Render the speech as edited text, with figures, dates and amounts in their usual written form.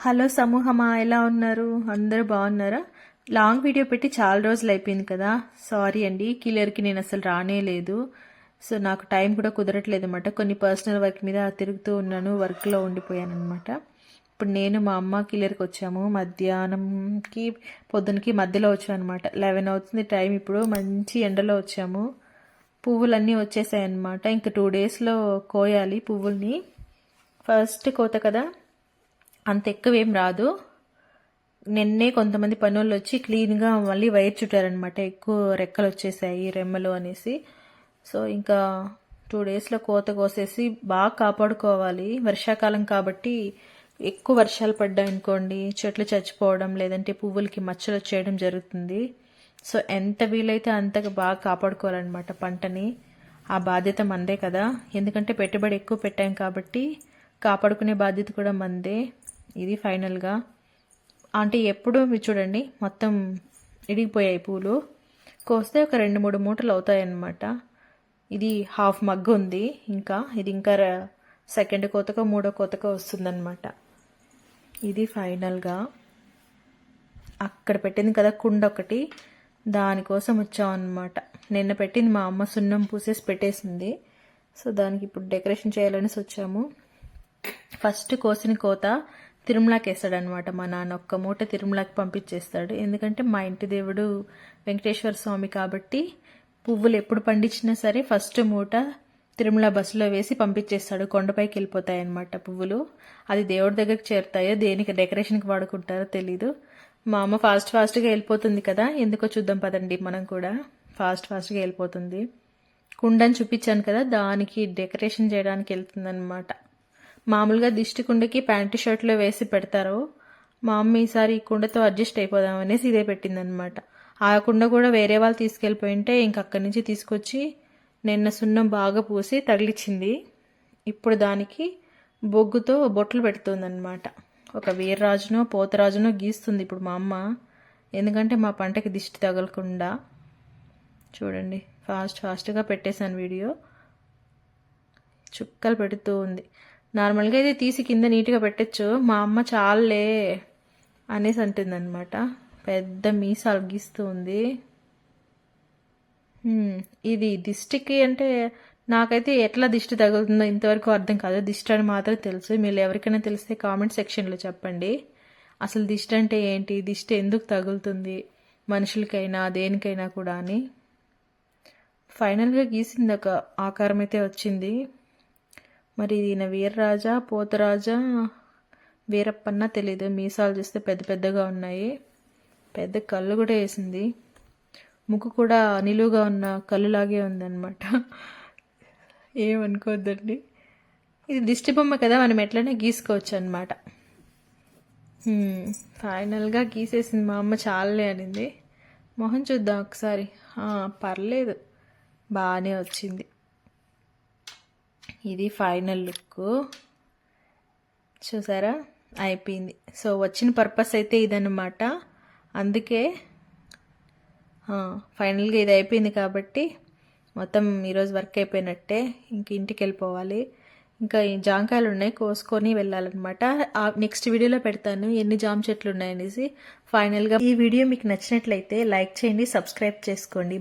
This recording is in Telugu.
హలో సమూహమా, ఎలా ఉన్నారు? అందరూ బాగున్నారా? లాంగ్ వీడియో పెట్టి చాలా రోజులు అయిపోయింది కదా. సారీ అండి, కిల్లర్కి నేను అసలు రానేలేదు. సో నాకు టైం కూడా కుదరట్లేదు అనమాట. కొన్ని పర్సనల్ వర్క్ మీద తిరుగుతూ ఉన్నాను, వర్క్లో ఉండిపోయాను అనమాట. ఇప్పుడు నేను మా అమ్మ కిల్లర్కి వచ్చాము. మధ్యాహ్నంకి పొద్దునకి మధ్యలో వచ్చాము అనమాట. 11 అవుతుంది టైం. ఇప్పుడు మంచి ఎండలో వచ్చాము. పువ్వులన్నీ వచ్చేసాయి అనమాట. ఇంకా 2 డేస్లో కోయాలి పువ్వుల్ని. ఫస్ట్ కోత కదా, అంత ఎక్కువ ఏం రాదు. నిన్నే కొంతమంది పనులు వచ్చి క్లీన్గా మళ్ళీ వైర్ చుట్టారనమాట. ఎక్కువ రెక్కలు వచ్చేసాయి, రెమ్మలు అనేసి. సో ఇంకా 2 డేస్లో కోత కోసేసి బాగా కాపాడుకోవాలి. వర్షాకాలం కాబట్టి ఎక్కువ వర్షాలు పడ్డాయి అనుకోండి, చెట్లు చచ్చిపోవడం లేదంటే పువ్వులకి మచ్చలు వచ్చేయడం జరుగుతుంది. సో ఎంత వీలైతే అంతగా బాగా కాపాడుకోవాలన్నమాట పంటని. ఆ బాధ్యత మందే కదా, ఎందుకంటే పెట్టుబడి ఎక్కువ పెట్టాం కాబట్టి కాపాడుకునే బాధ్యత కూడా మందే. ఇది ఫైనల్గా. అంటే ఎప్పుడు మీరు చూడండి, మొత్తం ఇడిగిపోయాయి పూలు. కోస్తే ఒక 2-3 మూటలు అవుతాయన్నమాట. ఇది హాఫ్ మగ్గు ఉంది. ఇది ఇంకా సెకండ్ కోతకో మూడో కోతకో వస్తుందన్నమాట. ఇది ఫైనల్గా. అక్కడ పెట్టింది కదా కుండ ఒకటి, దానికోసం వచ్చామన్నమాట. నిన్న పెట్టింది మా అమ్మ సున్నం పూసేసి పెట్టేసింది. సో దానికి ఇప్పుడు డెకరేషన్ చేయాలనేసి వచ్చాము. ఫస్ట్ కోసిన కోత తిరుమలకి వేస్తాడనమాట మా నాన్న. ఒక్క మూట తిరుమలకి పంపించేస్తాడు. ఎందుకంటే మా ఇంటి దేవుడు వెంకటేశ్వర స్వామి కాబట్టి పువ్వులు ఎప్పుడు పండించినా సరే ఫస్ట్ మూట తిరుమల బస్సులో వేసి పంపించేస్తాడు. కొండపైకి వెళ్ళిపోతాయి అన్నమాట పువ్వులు. అది దేవుడి దగ్గరికి చేరుతాయో దేనికి డెకరేషన్కి వాడుకుంటారో తెలీదు. మా అమ్మ ఫాస్ట్గా వెళ్ళిపోతుంది కదా, ఎందుకో చూద్దాం పదండి. మనం కూడా ఫాస్ట్గా వెళ్ళిపోతుంది. కుండని చూపించాను కదా, దానికి డెకరేషన్ చేయడానికి వెళ్తుందన్నమాట. మామూలుగా దిష్టి కుండకి ప్యాంటు షర్ట్లో వేసి పెడతారు. మా అమ్మ ఈసారి ఈ కుండతో అడ్జస్ట్ అయిపోదామనేసి ఇదే పెట్టిందనమాట. ఆ కుండ కూడా వేరే వాళ్ళు తీసుకెళ్ళిపోయింటే ఇంక అక్కడి నుంచి తీసుకొచ్చి నిన్న సున్నం బాగా పూసి తగిలిచ్చింది. ఇప్పుడు దానికి బొగ్గుతో బొట్లు పెడుతుందన్నమాట. ఒక వీర్రాజునో పోతరాజునో గీస్తుంది ఇప్పుడు మా అమ్మ, ఎందుకంటే మా పంటకి దిష్టి తగలకుండా. చూడండి, ఫాస్ట్గా పెట్టేశాను వీడియో. చుక్కలు పెడుతూ ఉంది. నార్మల్గా అయితే తీసి కింద నీట్గా పెట్టచ్చు. మా అమ్మ చాలే అనేసి అంటుందన్నమాట. పెద్ద మీసాలు గీస్తూ ఉంది. ఇది దిష్టికి అంటే నాకైతే ఎట్లా దిష్టి తగులుతుందో ఇంతవరకు అర్థం కాదు. దిష్టి అని మాత్రం తెలుసు. మీరు ఎవరికైనా తెలిస్తే కామెంట్ సెక్షన్లో చెప్పండి. అసలు దిష్టి అంటే ఏంటి, దిష్టి ఎందుకు తగులుతుంది మనుషులకైనా దేనికైనా కూడా అని. ఫైనల్గా గీసింది ఒక ఆకారం అయితే వచ్చింది. మరి ఈయన వీర్రాజా పోతరాజా వీరప్పన్న తెలీదు. మీసాలు చూస్తే పెద్దగా ఉన్నాయి. పెద్ద కళ్ళు కూడా వేసింది. ముక్కు కూడా నిలువుగా ఉన్న కళ్ళులాగే ఉందన్నమాట. ఏమనుకోవద్దండి, ఇది దిష్టి బొమ్మ కదా, మనం ఎట్లనే గీసుకోవచ్చు అనమాట. ఫైనల్గా గీసేసింది మా అమ్మ. చాలే అనింది. మొహం చూద్దాం ఒకసారి. పర్లేదు, బాగానే వచ్చింది. ఇది ఫైనల్ లుక్. చూసారా, అయిపోయింది. సో వచ్చిన పర్పస్ అయితే ఇదన్నమాట. అందుకే ఫైనల్గా ఇది అయిపోయింది కాబట్టి మొత్తం ఈరోజు వర్క్ అయిపోయినట్టే. ఇంక ఇంటికి వెళ్ళిపోవాలి. ఇంకా ఈ జాంకాయలు ఉన్నాయి, కోసుకొని వెళ్ళాలన్నమాట. నెక్స్ట్ వీడియోలో పెడతాను ఎన్ని జామ చెట్లు ఉన్నాయనేసి. ఫైనల్గా ఈ వీడియో మీకు నచ్చినట్లయితే లైక్ చేయండి, సబ్స్క్రైబ్ చేసుకోండి.